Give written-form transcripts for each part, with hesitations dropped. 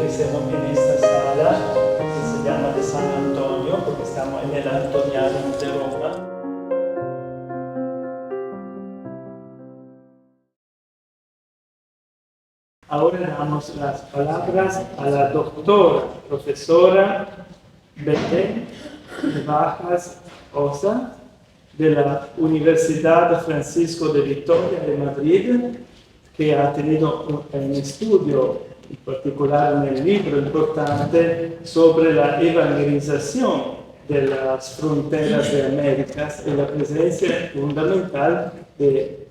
estemos en esta sala que se llama de San Antonio, porque estamos en el Antonianum de Roma. Ahora damos las palabras a la doctora, profesora Belén Bajas Osa, de la Universidad Francisco de Vitoria de Madrid, que ha tenido un estudio, en particular en el libro importante, sobre la evangelización de las fronteras de Américas y la presencia fundamental de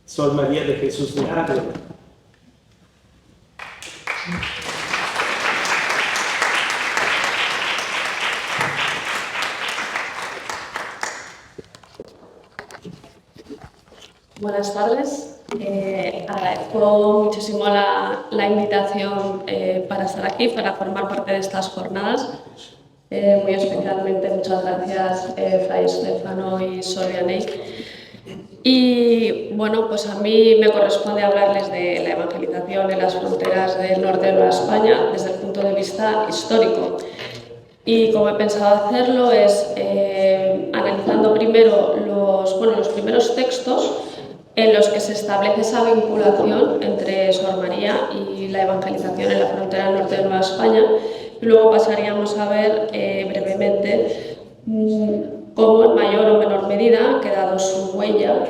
Sor María de Jesús de Ávila. Buenas tardes. Agradezco muchísimo la invitación para estar aquí, para formar parte de estas jornadas. Muy especialmente muchas gracias Fray Stefano y Sor Vianney. Y bueno, pues a mí me corresponde hablarles de la evangelización en las fronteras del norte de Nueva España desde el punto de vista histórico. Y como he pensado hacerlo es analizando primero los primeros textos en los que se establece esa vinculación entre Sor María y la evangelización en la frontera norte de Nueva España. Y luego pasaríamos a ver brevemente cómo en mayor o menor medida ha quedado su huella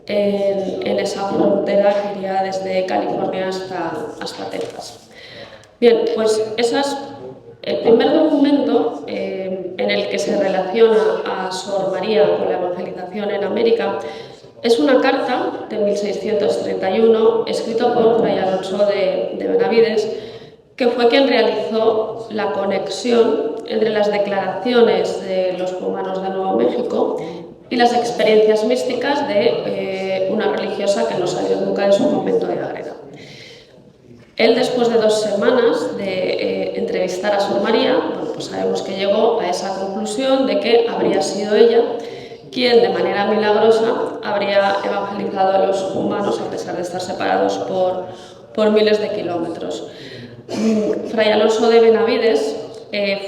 en esa frontera que iría desde California hasta Texas. Bien, pues el primer documento en el que se relaciona a Sor María con la evangelización en América es una carta de 1631 escrita por Fray Alonso de Benavides, que fue quien realizó la conexión entre las declaraciones de los cumanos de Nuevo México y las experiencias místicas de una religiosa que no salió nunca de su convento de Ágreda. Él, después de 2 semanas de entrevistar a Sor María, bueno, pues sabemos que llegó a esa conclusión de que habría sido ella quien de manera milagrosa habría evangelizado a los humanos a pesar de estar separados por miles de kilómetros. Fray Alonso de Benavides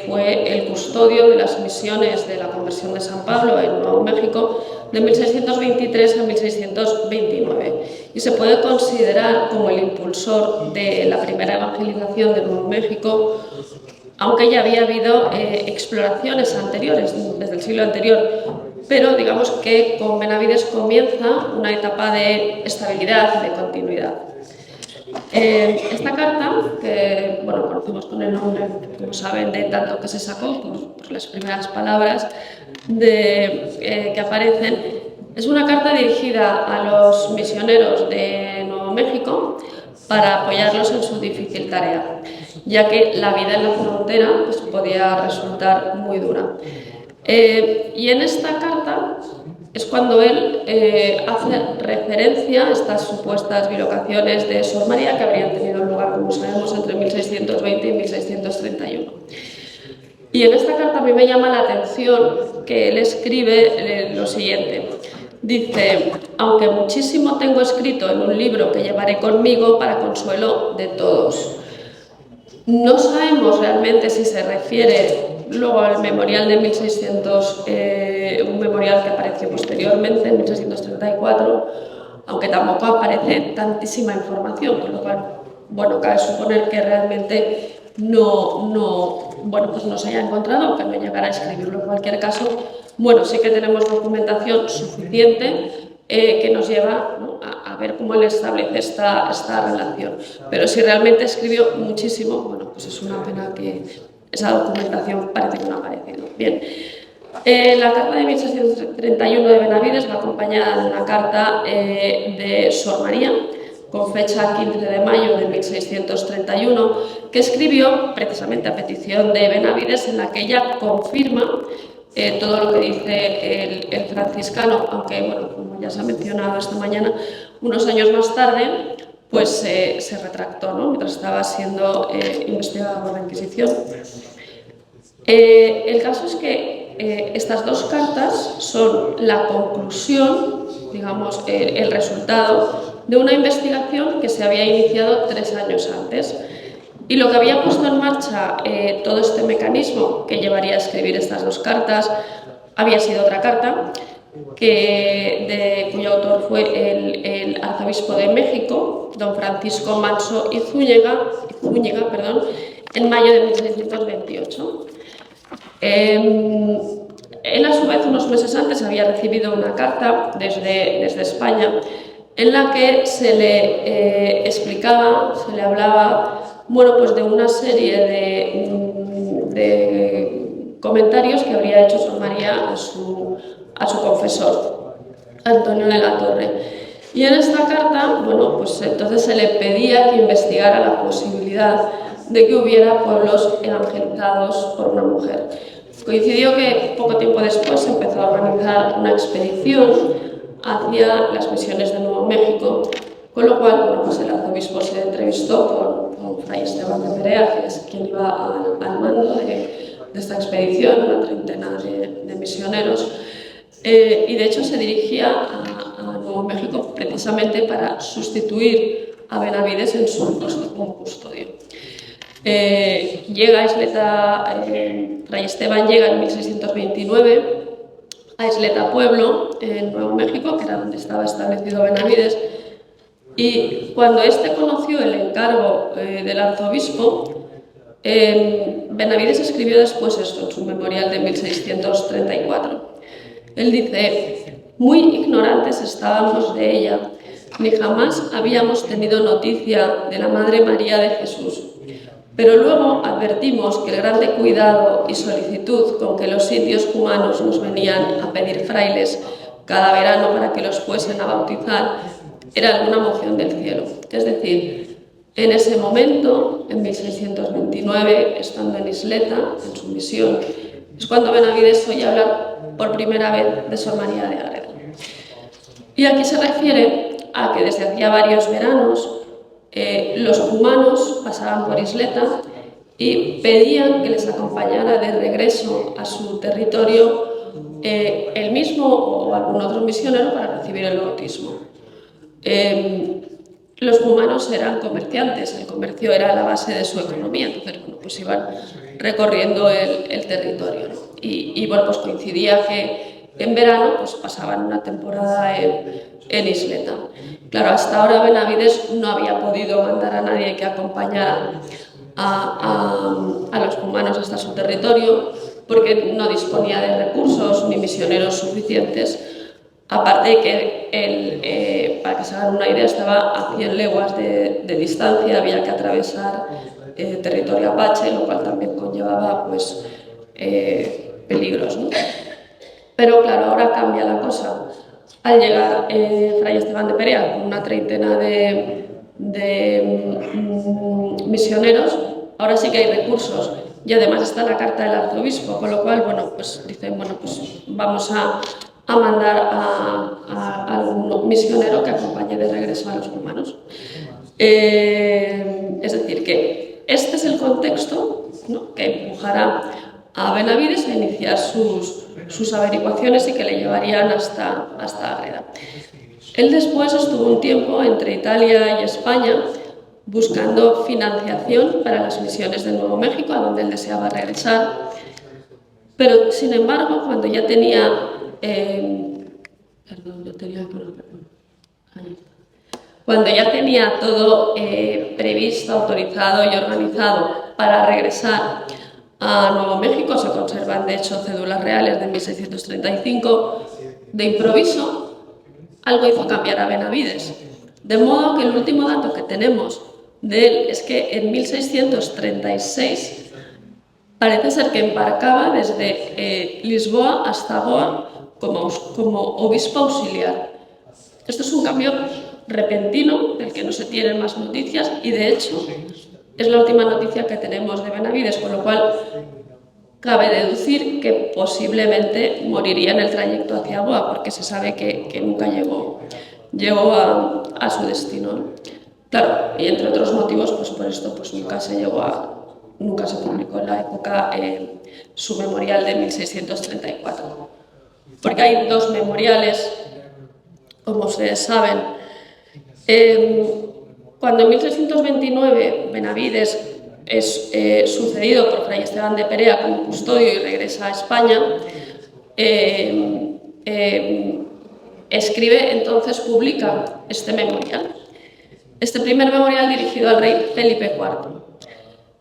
fue el custodio de las misiones de la conversión de San Pablo en Nuevo México de 1623 a 1629 y se puede considerar como el impulsor de la primera evangelización de Nuevo México, aunque ya había habido exploraciones anteriores, desde el siglo anterior, pero digamos que con Benavides comienza una etapa de estabilidad y de continuidad. Esta carta, que bueno, conocemos con el nombre, como saben, de tanto que se sacó por las primeras palabras que aparecen, es una carta dirigida a los misioneros de Nuevo México para apoyarlos en su difícil tarea, ya que la vida en la frontera pues, podía resultar muy dura. Y en esta carta es cuando él hace referencia a estas supuestas bilocaciones de Sor María que habrían tenido lugar, como sabemos, entre 1620 y 1631. Y en esta carta a mí me llama la atención que él escribe lo siguiente. Dice: aunque muchísimo tengo escrito en un libro que llevaré conmigo para consuelo de todos. No sabemos realmente si se refiere luego al memorial de 1600, un memorial que apareció posteriormente, en 1634, aunque tampoco aparece tantísima información, con lo cual, bueno, cabe suponer que realmente no se haya encontrado, que no llegara a escribirlo. En cualquier caso, bueno, sí que tenemos documentación suficiente que nos lleva, ¿no?, a ver cómo él establece esta relación. Pero si realmente escribió muchísimo, bueno, pues es una pena que esa documentación parece que no ha aparecido. Bien, la carta de 1631 de Benavides va acompañada de una carta de Sor María, con fecha 15 de mayo de 1631, que escribió precisamente a petición de Benavides, en la que ella confirma todo lo que dice el franciscano, aunque, bueno, como ya se ha mencionado esta mañana, unos años más tarde, pues se retractó, ¿no?, mientras estaba siendo investigada por la Inquisición. El caso es que estas 2 cartas son la conclusión, digamos, el resultado de una investigación que se había iniciado 3 años antes. Y lo que había puesto en marcha todo este mecanismo que llevaría a escribir estas dos cartas había sido otra carta cuyo autor fue el arzobispo de México, don Francisco Manso y Zúñiga, en mayo de 1628. Él, a su vez, unos meses antes había recibido una carta desde España en la que se le explicaba, se le hablaba, bueno, pues de una serie de comentarios que habría hecho Sor María a su confesor, Antonio de la Torre. Y en esta carta, bueno, pues entonces se le pedía que investigara la posibilidad de que hubiera pueblos evangelizados por una mujer. Coincidió que poco tiempo después se empezó a organizar una expedición hacia las misiones de Nuevo México, con lo cual, bueno, pues el arzobispo se entrevistó con Fray Esteban de Perea, que es quien iba al mando de esta expedición, una treintena de misioneros, y de hecho se dirigía a Nuevo México precisamente para sustituir a Benavides en su puesto como custodio. Llega a Isleta, Fray Esteban llega en 1629 a Isleta Pueblo, en Nuevo México, que era donde estaba establecido Benavides, y cuando éste conoció el encargo del arzobispo, Benavides escribió después esto en su memorial de 1634. Él dice: muy ignorantes estábamos de ella, ni jamás habíamos tenido noticia de la Madre María de Jesús. Pero luego advertimos que el grande cuidado y solicitud con que los indios cumanos nos venían a pedir frailes cada verano para que los fuesen a bautizar era alguna moción del cielo. Es decir, en ese momento, en 1629, estando en Isleta, en su misión, es cuando Benavides oye hablar por primera vez de Sor María de Ágreda. Y aquí se refiere a que desde hacía varios veranos los cumanos pasaban por Isleta y pedían que les acompañara de regreso a su territorio el mismo o algún otro misionero para recibir el bautismo. Los cumanos eran comerciantes, el comercio era la base de su economía, entonces bueno, pues iban recorriendo el territorio, ¿no? Y bueno, pues coincidía que en verano pues pasaban una temporada en Isleta. Claro, hasta ahora Benavides no había podido mandar a nadie que acompañara a los cumanos hasta su territorio porque no disponía de recursos ni misioneros suficientes. Aparte de que para que se hagan una idea, estaba a 100 leguas de distancia, había que atravesar territorio apache, lo cual también conllevaba pues, peligros, ¿no? Pero claro, ahora cambia la cosa. Al llegar Fray Esteban de Perea con una treintena de misioneros, ahora sí que hay recursos y además está la carta del arzobispo, con lo cual, bueno, pues dicen, bueno, pues vamos a mandar a algún misionero que acompañe de regreso a los cumanos. Es decir, que este es el contexto, ¿no?, que empujará a Benavides a iniciar sus averiguaciones y que le llevarían hasta Ágreda. Él después estuvo un tiempo entre Italia y España buscando financiación para las misiones de Nuevo México, a donde él deseaba regresar, pero sin embargo, cuando ya tenía cuando ya tenía todo previsto, autorizado y organizado para regresar a Nuevo México, se conservan de hecho cédulas reales de 1635, de improviso algo hizo cambiar a Benavides, de modo que el último dato que tenemos de él es que en 1636 parece ser que embarcaba desde Lisboa hasta Goa como obispo auxiliar. Esto es un cambio repentino del que no se tienen más noticias y de hecho es la última noticia que tenemos de Benavides, con lo cual cabe deducir que posiblemente moriría en el trayecto hacia Goa, porque se sabe que nunca llegó a su destino. Claro, y entre otros motivos, pues por esto pues nunca se publicó en la época su memorial de 1634. Porque hay dos memoriales, como ustedes saben. Cuando en 1629 Benavides es sucedido por Fray Esteban de Perea como custodio y regresa a España, escribe, entonces publica este memorial. Este primer memorial dirigido al rey Felipe IV.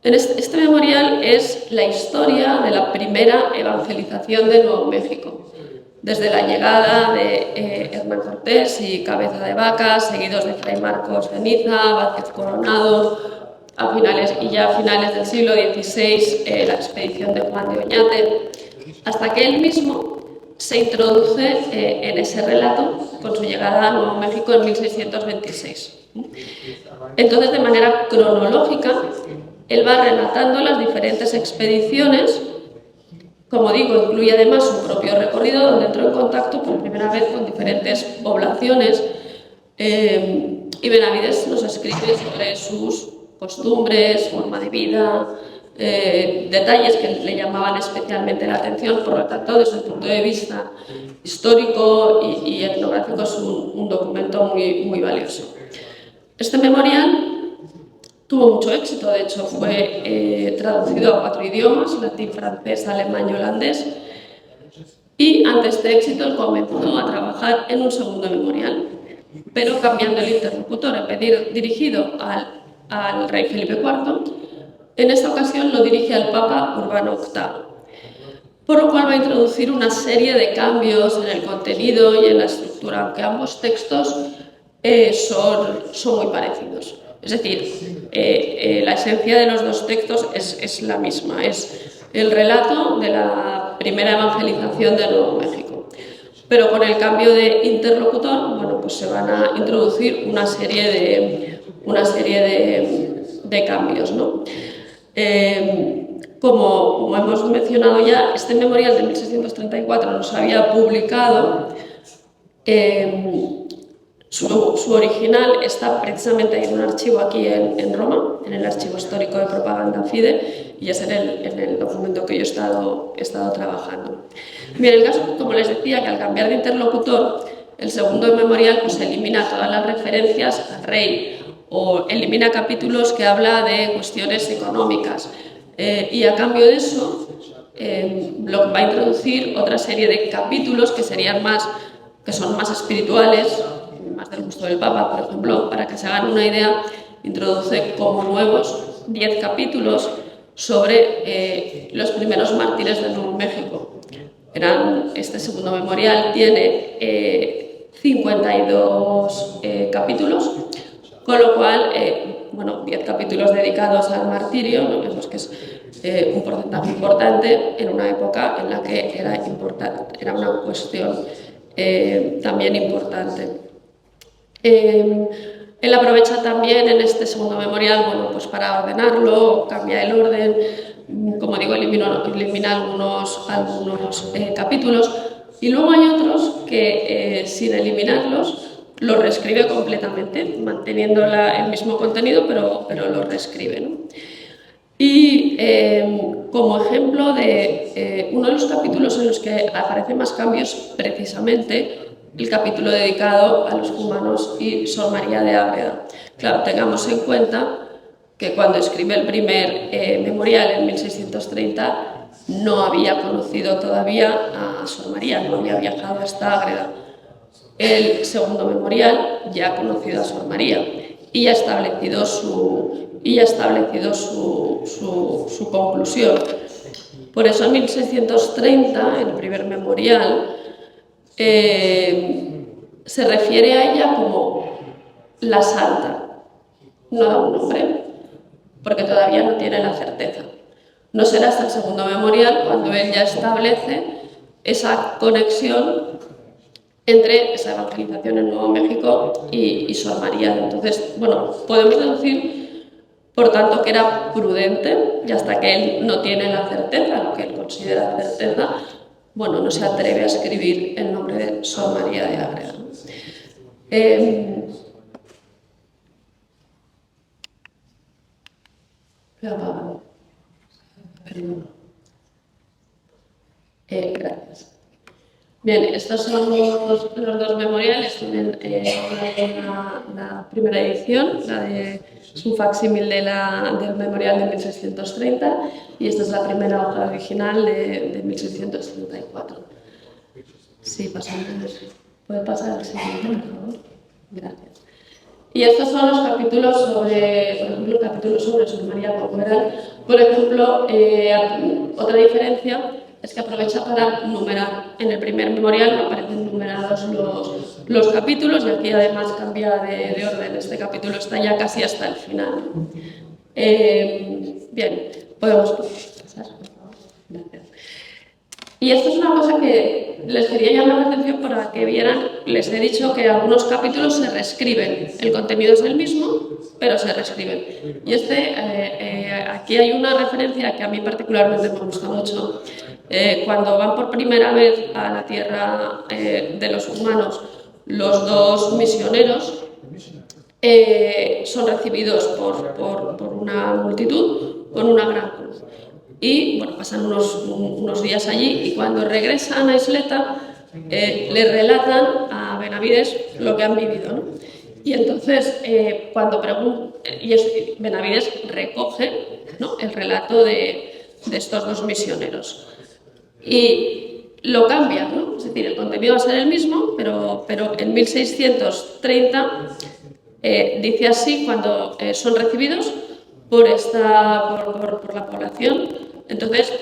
Este memorial es la historia de la primera evangelización de Nuevo México, desde la llegada de Hernán Cortés y Cabeza de Vaca, seguidos de Fray Marcos de Niza, Vázquez Coronado, a finales del siglo XVI, la expedición de Juan de Oñate, hasta que él mismo se introduce en ese relato con su llegada a Nuevo México en 1626. Entonces, de manera cronológica, él va relatando las diferentes expediciones. Como digo, incluye además su propio recorrido, donde entró en contacto por primera vez con diferentes poblaciones, y Benavides nos escribe sobre sus costumbres, forma de vida, detalles que le llamaban especialmente la atención. Por lo tanto, desde el punto de vista histórico y etnográfico, es un documento muy valioso. Este memorial tuvo mucho éxito, de hecho fue traducido a 4 idiomas, latín, francés, alemán y holandés, y ante este éxito él comenzó a trabajar en un segundo memorial, pero cambiando el interlocutor. En vez de dirigido al rey Felipe IV, en esta ocasión lo dirige al Papa Urbano VIII, por lo cual va a introducir una serie de cambios en el contenido y en la estructura, aunque ambos textos son muy parecidos. Es decir, la esencia de los dos textos es la misma, es el relato de la primera evangelización de Nuevo México. Pero con el cambio de interlocutor, bueno, pues se van a introducir una serie de cambios, ¿no? Como hemos mencionado ya, este memorial de 1634 nos había publicado. Su original está precisamente en un archivo aquí en Roma, en el Archivo Histórico de Propaganda Fide, y es en el documento que yo he estado trabajando. Bien, el caso, como les decía, que al cambiar de interlocutor, el segundo memorial pues elimina todas las referencias al rey, o elimina capítulos que habla de cuestiones económicas, y a cambio de eso va a introducir otra serie de capítulos que son más espirituales, más del gusto del Papa. Por ejemplo, para que se hagan una idea, introduce como nuevos 10 capítulos sobre los primeros mártires de Nuevo México. Este segundo memorial tiene 52 capítulos, con lo cual, 10 capítulos dedicados al martirio, ¿no? Vemos que es un porcentaje importante en una época en la que era una cuestión también importante. Él aprovecha también en este segundo memorial, pues para ordenarlo, cambia el orden, como digo, elimina algunos capítulos, y luego hay otros que sin eliminarlos lo reescribe completamente, manteniendo el mismo contenido, pero lo reescribe, ¿no? Y como ejemplo de uno de los capítulos en los que aparecen más cambios, precisamente el capítulo dedicado a los cumanos y Sor María de Ágreda. Claro, tengamos en cuenta que cuando escribe el primer memorial en 1630 no había conocido todavía a Sor María, no había viajado hasta Ágreda. El segundo memorial ya ha conocido a Sor María y ya ha establecido su conclusión. Por eso en 1630, el primer memorial, se refiere a ella como la santa, no da un nombre, porque todavía no tiene la certeza. No será hasta el segundo memorial cuando él ya establece esa conexión entre esa evangelización en Nuevo México y Sor María. Entonces, podemos deducir, por tanto, que era prudente, y hasta que él no tiene la certeza, lo que él considera certeza, no se atreve a escribir el nombre de Sor María de Ágreda. Gracias. Bien, estos son los dos memoriales. Tienen la primera edición, es un facsímil del memorial de 1630, y esta es la primera hoja original de 1634. Sí, pasamos. ¿Puede pasar el siguiente, por favor? Gracias. Y estos son los capítulos sobre, por ejemplo, capítulos sobre Sor María Corcuera. Por ejemplo, otra diferencia es que aprovecha para numerar. En el primer memorial no aparecen numerados los capítulos, y aquí además cambia de orden. Este capítulo está ya casi hasta el final. Bien, podemos pasar, por favor. Gracias. Y esto es una cosa que les quería llamar la atención para que vieran. Les he dicho que algunos capítulos se reescriben. El contenido es el mismo, pero se reescriben. Y aquí hay una referencia que a mí particularmente me gusta mucho. Cuando van por primera vez a la tierra de los humanos, los dos misioneros son recibidos por una multitud con una gran cruz. Y bueno, pasan unos días allí, y cuando regresan a Isleta le relatan a Benavides lo que han vivido, ¿no? Y entonces cuando Benavides recoge, ¿no?, el relato de estos dos misioneros y lo cambia, ¿no? Es decir, el contenido va a ser el mismo, pero en 1630 dice así cuando son recibidos por la población. Entonces,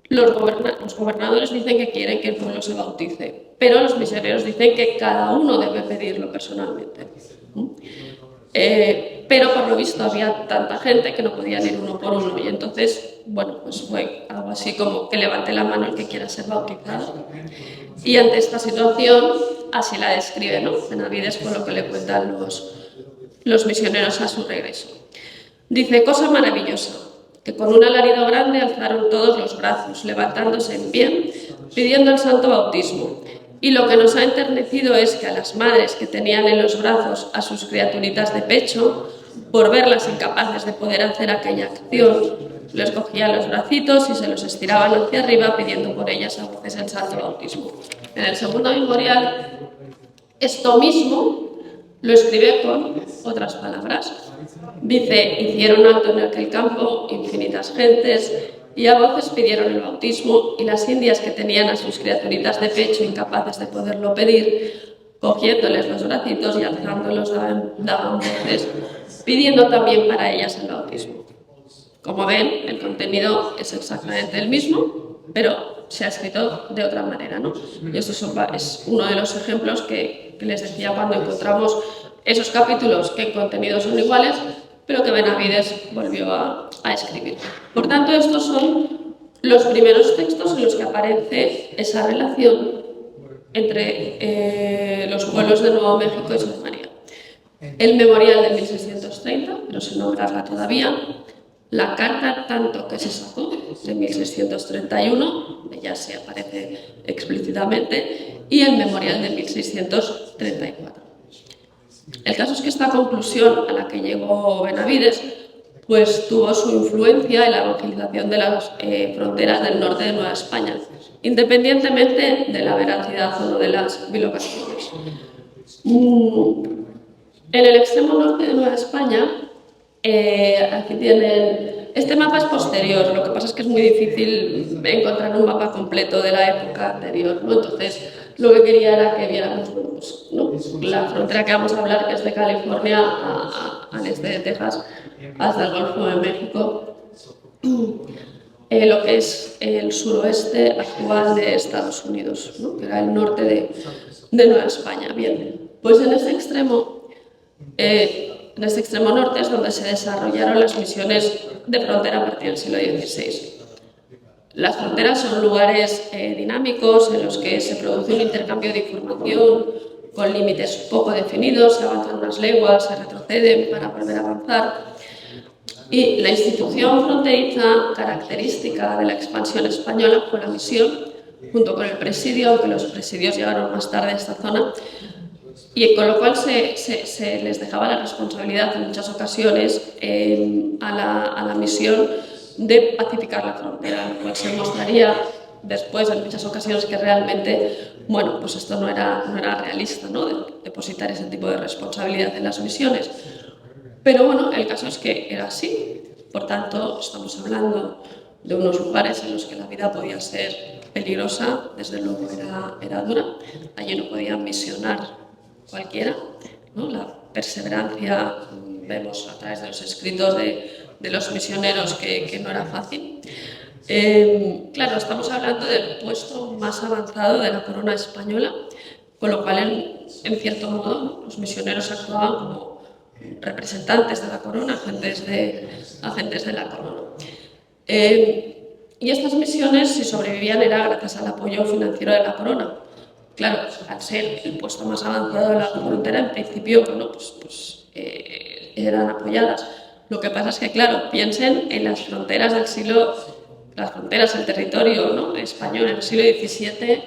los gobernadores dicen que quieren que el pueblo se bautice, pero los misioneros dicen que cada uno debe pedirlo personalmente. Pero por lo visto había tanta gente que no podían ir uno por uno, y entonces, bueno, pues fue algo así como que levante la mano el que quiera ser bautizado. Y ante esta situación, así la describe, ¿no?, Benavides, con lo que le cuentan los misioneros a su regreso. Dice: cosa maravillosa, que con un alarido grande alzaron todos los brazos, levantándose en pie, pidiendo el santo bautismo. Y lo que nos ha enternecido es que a las madres que tenían en los brazos a sus criaturitas de pecho, por verlas incapaces de poder hacer aquella acción, les cogían los bracitos y se los estiraban hacia arriba, pidiendo por ellas a voces el santo bautismo. En el segundo memorial, esto mismo lo escribe con otras palabras. Dice: hicieron alto en aquel campo infinitas gentes, y a voces pidieron el bautismo, y las indias que tenían a sus criaturitas de pecho incapaces de poderlo pedir, cogiéndoles los bracitos y alzándolos daban voces, pidiendo también para ellas el bautismo. Como ven, el contenido es exactamente el mismo, pero se ha escrito de otra manera, ¿no? Y esto es uno de los ejemplos que les decía cuando encontramos esos capítulos que en contenido son iguales, pero que Benavides volvió a escribir. Por tanto, estos son los primeros textos en los que aparece esa relación entre los pueblos de Nuevo México y Sor María. El memorial de 1630, pero sin nombrarla todavía, la carta tanto que se sacó de 1631, ya se aparece explícitamente, y el memorial de 1634. El caso es que esta conclusión a la que llegó Benavides pues tuvo su influencia en la evangelización de las fronteras del norte de Nueva España, independientemente de la veracidad o no de las bilocaciones. En el extremo norte de Nueva España, aquí tienen... Este mapa es posterior, lo que pasa es que es muy difícil encontrar un mapa completo de la época anterior, ¿no? Entonces, lo que quería era que viéramos, bueno, pues, ¿no?, la frontera que vamos a hablar, que es de California al este de Texas, hasta el Golfo de México, lo que es el suroeste actual de Estados Unidos, ¿no?, que era el norte de Nueva España. Bien, pues en este extremo norte es donde se desarrollaron las misiones de frontera a partir del siglo XVI. Las fronteras son lugares dinámicos en los que se produce un intercambio de información con límites poco definidos, se avanzan unas leguas, se retroceden para volver a avanzar. Y la institución fronteriza característica de la expansión española fue la misión, junto con el presidio, aunque los presidios llegaron más tarde a esta zona, y con lo cual se les dejaba la responsabilidad en muchas ocasiones a la misión de pacificar la frontera, lo cual se mostraría después en muchas ocasiones que realmente, bueno, pues esto no era realista, ¿no? Depositar ese tipo de responsabilidad en las misiones. Pero bueno, el caso es que era así. Por tanto, estamos hablando de unos lugares en los que la vida podía ser peligrosa, desde luego era dura. Allí no podían misionar cualquiera, ¿no? La perseverancia, vemos a través de los escritos de los misioneros que no era fácil. Claro, estamos hablando del puesto más avanzado de la corona española, con lo cual, en cierto modo, ¿no? Los misioneros actuaban como representantes de la corona, agentes de la corona. Y estas misiones, si sobrevivían, era gracias al apoyo financiero de la corona. Claro, al ser el puesto más avanzado de la frontera, en principio, bueno, eran apoyadas. Lo que pasa es que, claro, piensen en las fronteras del territorio, ¿no? Español en el siglo XVII,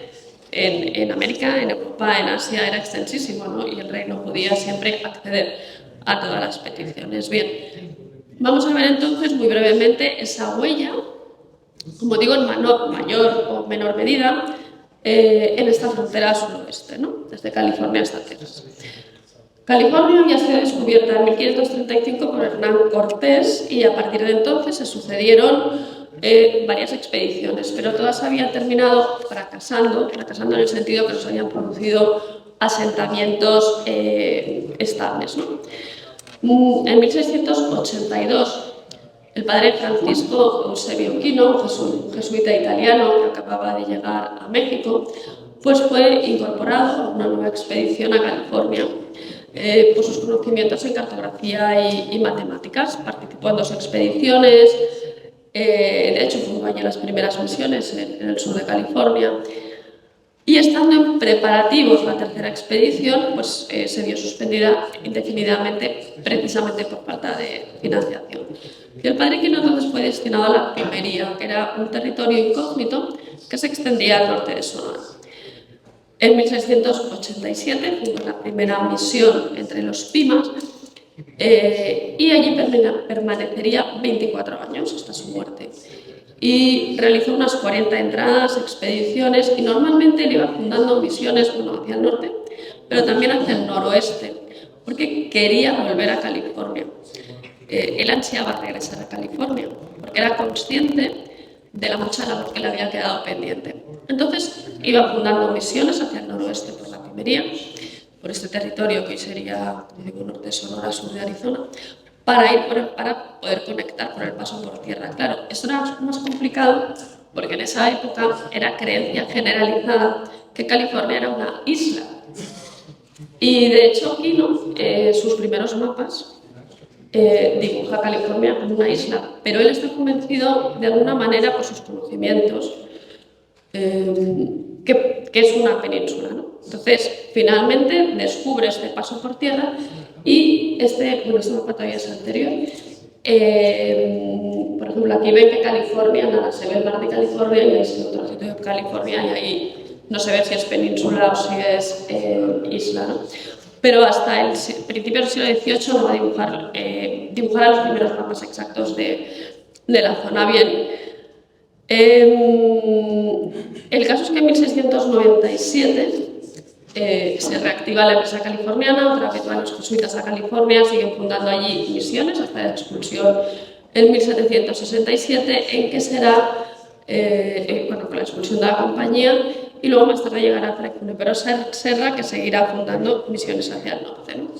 en América, en Europa, en Asia, era extensísimo, ¿no? Y el reino podía siempre acceder a todas las peticiones. Bien, vamos a ver entonces muy brevemente esa huella, como digo, en mayor o menor medida, en esta frontera suroeste, ¿no? Desde California hasta Texas. California había sido descubierta en 1535 por Hernán Cortés y a partir de entonces se sucedieron varias expediciones, pero todas habían terminado fracasando en el sentido que no se habían producido asentamientos estables, ¿no? En 1682, el padre Francisco Eusebio Kino, jesuita italiano que acababa de llegar a México, pues fue incorporado a una nueva expedición a California por sus conocimientos en cartografía y matemáticas. Participó en 2 expediciones, de hecho fundó allí las primeras misiones en el sur de California. Y estando en preparativos la tercera expedición, pues se vio suspendida indefinidamente precisamente por falta de financiación. Y el padre Quino entonces fue destinado a la Pimería, que era un territorio incógnito que se extendía al norte de Sonora. En 1687 fundó la primera misión entre los Pimas y allí permanecería 24 años hasta su muerte. Y realizó unas 40 entradas, expediciones, y normalmente él iba fundando misiones hacia el norte, pero también hacia el noroeste, porque quería volver a California. Él ansiaba regresar a California, porque era consciente de la mucha labor que le había quedado pendiente. Entonces iba fundando misiones hacia el noroeste por la Pimería, por este territorio que hoy sería, como digo, norte de Sonora, sur de Arizona, para poder conectar por el paso por tierra. Claro, esto era más complicado porque en esa época era creencia generalizada que California era una isla. Y de hecho, Quino, sus primeros mapas, dibuja California como una isla, pero él está convencido de alguna manera por sus conocimientos que es una península, ¿no? Entonces, finalmente descubre este paso por tierra y este mapa todavía es anterior. Por ejemplo, aquí ven que California, nada, se ve el mar de California y ahí se ve otro sitio de California y ahí no se ve si es península o si es isla, ¿no? Pero hasta el principio del siglo XVIII no va a dibujar los primeros mapas exactos de la zona. Bien, el caso es que en 1697 se reactiva la empresa californiana, otra vez van los jesuitas a California, siguen fundando allí misiones hasta la expulsión en 1767, en que será con la expulsión de la compañía, y luego más tarde llegará Fray Junípero Serra, que seguirá fundando misiones hacia el norte, ¿no?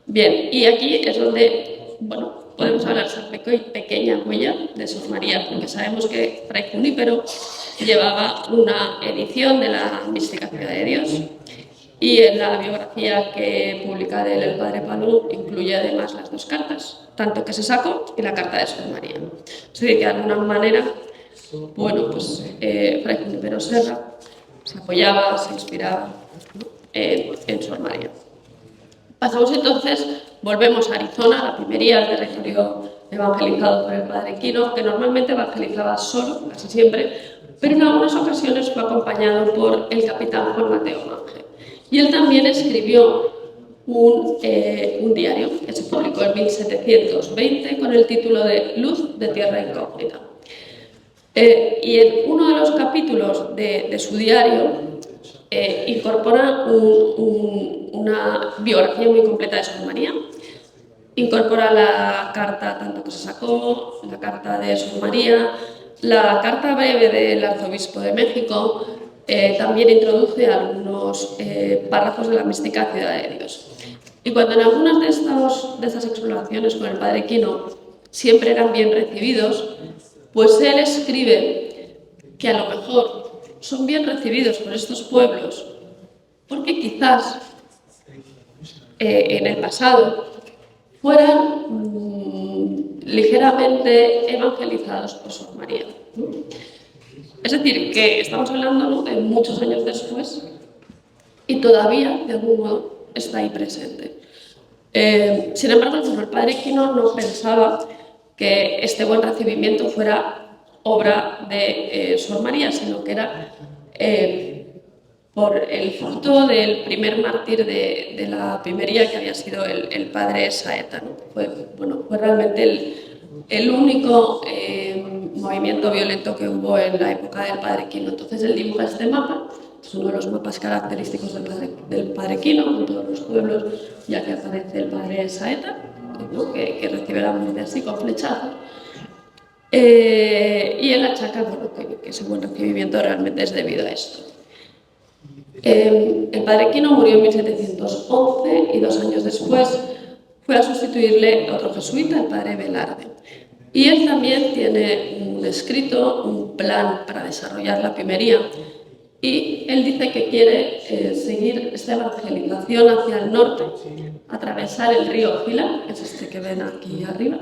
Bien, y aquí es donde, bueno, podemos hablar de esa pequeña huella de Sor María, porque sabemos que Fray Junípero llevaba una edición de la Mística Ciudad de Dios, y en la biografía que publica de él el padre Palou incluye además las 2 cartas, tanto que se sacó y la carta de Sor María. Es decir, que de alguna manera, bueno, pues Fray Junípero Serra se apoyaba, se inspiraba, ¿no?, en Sor María. Pasamos entonces, volvemos a Arizona, la Pimería, el territorio evangelizado por el padre Quino, que normalmente evangelizaba solo, casi siempre, pero en algunas ocasiones fue acompañado por el capitán Juan Mateo Monge. Y él también escribió un diario que se publicó en 1720 con el título de Luz de Tierra Incógnita. Y en uno de los capítulos de su diario incorpora una biografía muy completa de Sor María. Incorpora la carta tanto que se sacó, la carta de Sor María, la carta breve del arzobispo de México, también introduce algunos párrafos de la mística Ciudad de Dios. Y cuando en algunas de estas exploraciones con el padre Quino siempre eran bien recibidos, pues él escribe que a lo mejor son bien recibidos por estos pueblos porque quizás en el pasado fueran ligeramente evangelizados por Sor María. Es decir, que estamos hablando de muchos años después y todavía, de algún modo, está ahí presente. Sin embargo, el padre Quino no pensaba que este buen recibimiento fuera obra de Sor María, sino que era por el fruto del primer mártir de la pimería, que había sido el padre Saeta, ¿no? Fue realmente el único movimiento violento que hubo en la época del padre Quino. Entonces él dibuja este mapa, es uno de los mapas característicos del padre Quino, con todos los pueblos, ya que aparece el padre Saeta, ¿no? que recibe la muerte así con flechazos. Y él achaca que ese buen recibimiento realmente es debido a esto. El padre Quino murió en 1711 y 2 años después fue a sustituirle otro jesuita, el padre Velarde. Y él también tiene escrito un plan para desarrollar la pimería y él dice que quiere seguir esta evangelización hacia el norte, atravesar el río Gila, que es este que ven aquí arriba,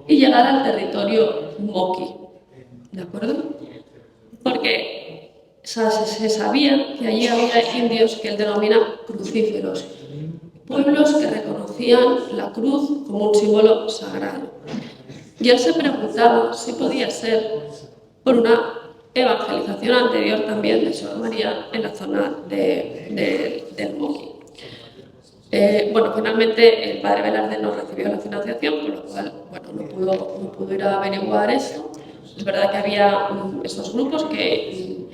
y llegar al territorio Moqui, ¿de acuerdo? Porque se sabía que allí había indios que él denomina crucíferos, pueblos que reconocían la cruz como un símbolo sagrado. Y él se preguntaba si podía ser por una evangelización anterior también de Sor María en la zona del Moqui. Finalmente el padre Velarde no recibió la financiación, con lo cual no pudo ir a averiguar esto. Es verdad que había estos grupos que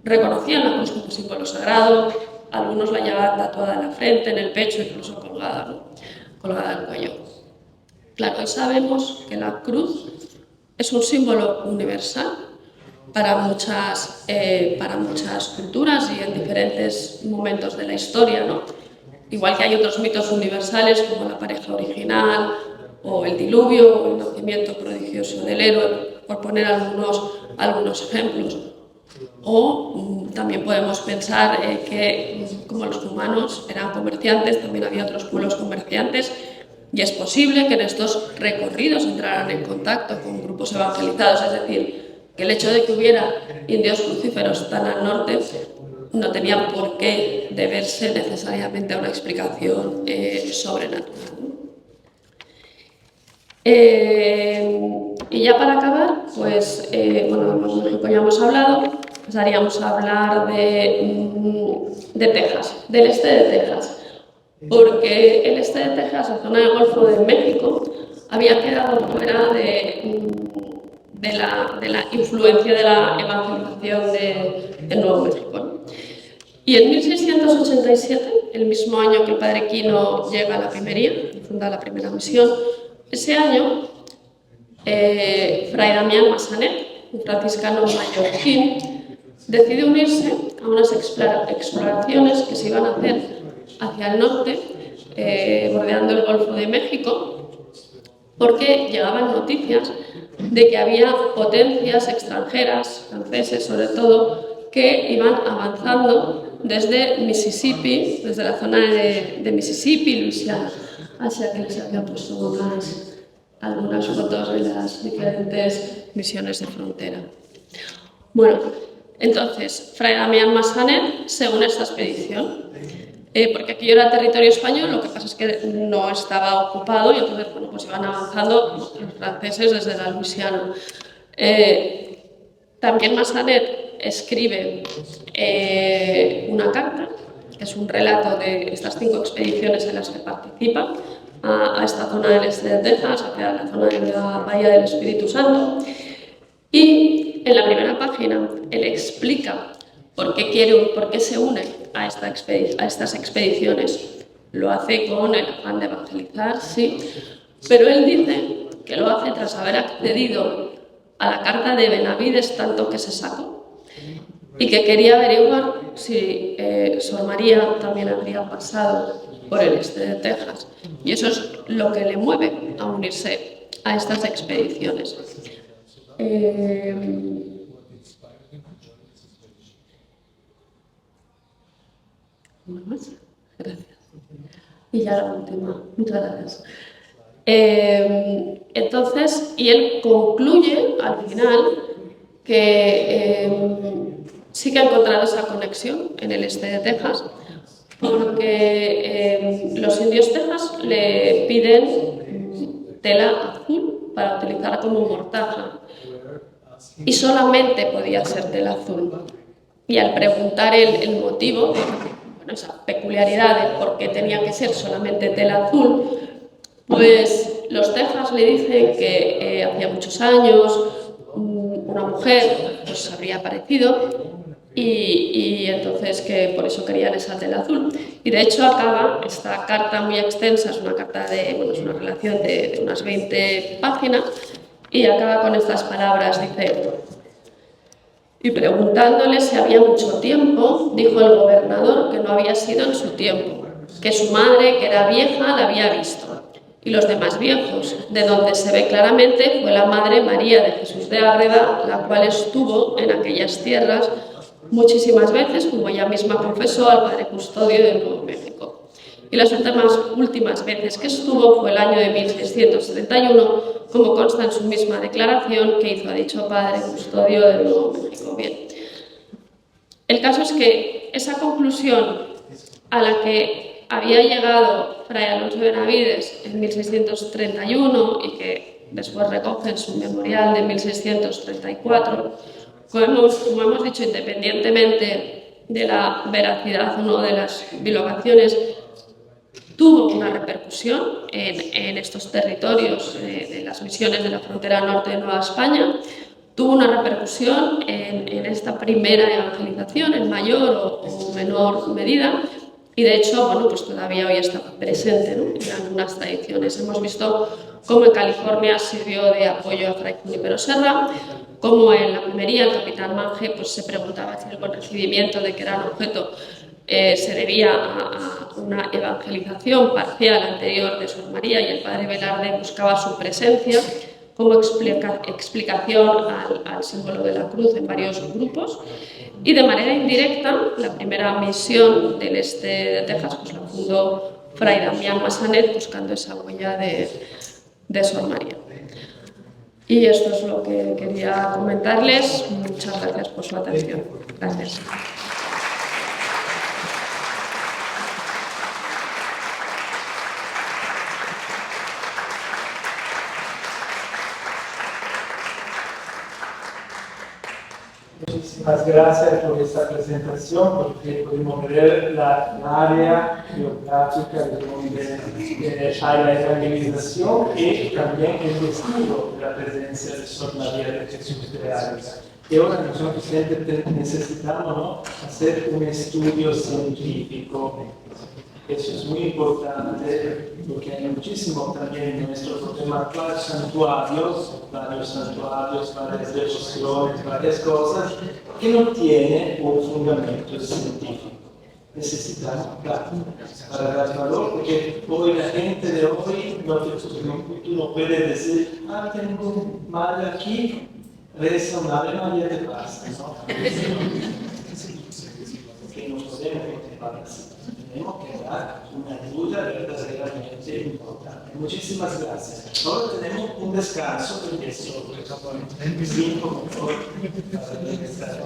reconocían la cruz como símbolo sagrado, algunos la llevaban tatuada en la frente, en el pecho, incluso colgada, ¿no? Colgada del cuello. Claro, hoy sabemos que la cruz es un símbolo universal para muchas culturas y en diferentes momentos de la historia, ¿no? Igual que hay otros mitos universales como la pareja original o el diluvio o el nacimiento prodigioso del héroe, por poner algunos ejemplos. O también podemos pensar que como los humanos eran comerciantes, también había otros pueblos comerciantes y es posible que en estos recorridos entraran en contacto con grupos evangelizados, es decir, que el hecho de que hubiera indios crucíferos tan al norte no tenía por qué deberse necesariamente a una explicación sobrenatural. Y ya para acabar, pues, de México ya hemos hablado, pasaríamos a hablar de Texas, del este de Texas, porque el este de Texas, la zona del Golfo de México, había quedado fuera de la influencia de la evangelización de Nuevo México, ¿no? Y en 1687, el mismo año que el padre Quino llega a la pimería y funda la primera misión, ese año, Fray Damián Massanet, un franciscano mallorquín, decide unirse a unas exploraciones que se iban a hacer hacia el norte, bordeando el Golfo de México, porque llegaban noticias de que había potencias extranjeras, franceses sobre todo, que iban avanzando desde Mississippi, desde la zona de Mississippi, Luisiana. Así que les había puesto algunas fotos de las diferentes misiones de frontera. Bueno, entonces, Fray Damián Massanet se une a esta expedición, porque aquello era territorio español, lo que pasa es que no estaba ocupado y entonces, pues iban avanzando los franceses desde la Luisiana. También Massanet escribe una carta, que es un relato de estas 5 expediciones en las que participa a esta zona del este de Texas, hacia la zona de la Bahía del Espíritu Santo, y Y en la primera página él explica por qué se une a estas expediciones. Lo hace con el afán de evangelizar, sí, pero él dice que lo hace tras haber accedido a la carta de Benavides tanto que se sacó y que quería averiguar si Sor María también habría pasado por el este de Texas. Y eso es lo que le mueve a unirse a estas expediciones. Gracias. Y ya la última. Muchas gracias. Entonces, y él concluye al final que sí que ha encontrado esa conexión en el este de Texas, porque los indios Texas le piden tela azul para utilizar como mortaja y solamente podía ser tela azul. Y al preguntar el motivo, bueno, esa peculiaridad de por qué tenía que ser solamente tela azul, pues los Texas le dicen que hacía muchos años una mujer pues habría aparecido y entonces que por eso querían esa tela azul. Y de hecho acaba esta carta muy extensa, es una carta es una relación de unas 20 páginas y acaba con estas palabras, dice: y preguntándole si había mucho tiempo, dijo el gobernador que no había sido en su tiempo, que su madre, que era vieja, la había visto, y los demás viejos, de donde se ve claramente fue la Madre María de Jesús de Ágreda, la cual estuvo en aquellas tierras muchísimas veces, como ella misma confesó al Padre Custodio de Nuevo México. Y las últimas veces que estuvo fue el año de 1671, como consta en su misma declaración que hizo a dicho Padre Custodio de Nuevo México. Bien. El caso es que esa conclusión a la que había llegado Fray Alonso de Benavides en 1631 y que después recoge en su memorial de 1634, como hemos dicho, independientemente de la veracidad o no de las bilocaciones, tuvo una repercusión en estos territorios de las misiones de la frontera norte de Nueva España, tuvo una repercusión en esta primera evangelización en mayor o menor medida y de hecho, bueno, pues todavía hoy está presente, ¿no?, en algunas tradiciones. Hemos visto cómo en California sirvió de apoyo a Fray Junípero Serra, como en la Almería el capitán Mange pues, se preguntaba si el buen recibimiento de que era un objeto se debía a una evangelización parcial anterior de Sor María y el padre Velarde buscaba su presencia como explicación al símbolo de la cruz en varios grupos. Y de manera indirecta, la primera misión del este de Texas pues, la fundó Fray Damián Massanet buscando esa huella de Sor María. Y esto es lo que quería comentarles. Muchas gracias por su atención. Gracias. Muchísimas gracias por esta presentación, porque pudimos ver la área geográfica de donde hay la evangelización y también el destino de la presencia de Sor María de Jesús de Ágreda. Y ahora nosotros necesitamos, ¿no?, hacer un estudio científico. Eso es muy importante porque hay muchísimo también en nuestro problema actual varios santuarios, varias devociones, varias cosas que no tienen un fundamento científico. Necesitamos práctica para dar valor, porque hoy la gente de hoy tú no puedes decir, tengo un mal aquí, reza un Ave María de paz, ¿no? Porque no podemos continuar así. Tenemos que dar una ayuda verdaderamente importante. Muchísimas gracias. Ahora tenemos un descanso de 5 minutos para regresar.